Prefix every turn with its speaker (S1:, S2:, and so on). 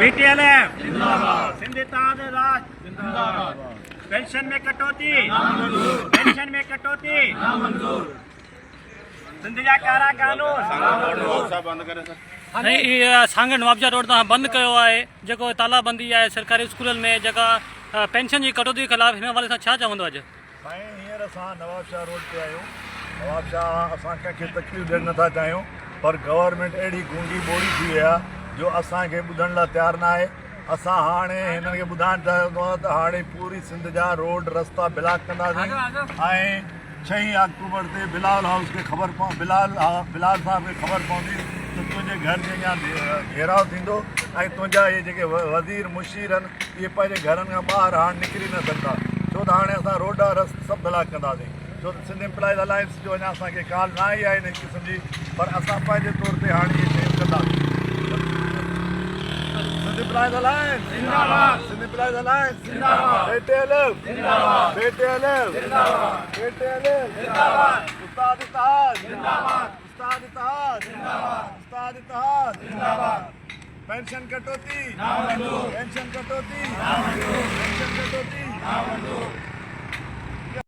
S1: PTLF Sindh इत्तेहाद राज pension में कटौती सिंध जा कारा कानून
S2: नहीं सांगड़ मुआवजा रोड तव्हां बंदि कयो आहे जेको तालाबंदी आहे सरकारी स्कूलनि में जेका पेंशन जी कटौती जे ख़िलाफ़ हिन हवाले सां छा चवंदो अॼु?
S3: साईं हींअर असां नवाब शाह रोड ते आहियूं। नवाब शाह असां कंहिंखे तकलीफ़ ॾियणु नथा चाहियूं, पर गवर्नमेंट अहिड़ी गूंगी ॿोड़ी थी वई आहे जो असांखे ॿुधण लाइ तयारु न आहे। असां हाणे हिननि खे ॿुधाइणु चाहियूं था त हाणे पूरी सिंध जा रोड रस्ता ब्लॉक कंदासीं ऐं 6 अक्टूबर ते बिलाल हाउस खे बिलाल साहब खे ख़बर पवंदी त तुंहिंजे घर जे अॻियां घेराव थींदो ऐं तुंहिंजा इहे जेके वज़ीर मुशीर आहिनि इहे पंहिंजे घरनि खां ॿाहिरि हाणे निकिरी न सघंदा, छो त हाणे असां रोड रस्ता सभु ब्लॉक कंदासीं। छो त सिंध एम्प्लॉइज़ अलायंस जो अञा असांखे काल न आई आहे हिन क़िस्म जी, पर असां पंहिंजे तौर ते हाणे इहे शयूं कंदासीं। सिंध एम्प्लॉइज़ अलायंस जिंदाबाद, सिंध एम्प्लॉइज़ अलायंस जिंदाबाद, PTLF जिंदाबाद, PTLF जिंदाबाद, PTLF जिंदाबाद, उस्ताद इत्तेहाद जिंदाबाद, उस्ताद इत्तेहाद जिंदाबाद, उस्ताद इत्तेहाद जिंदाबाद। पेंशन कटौती, पेंशन कटौती, पेंशन कटौती।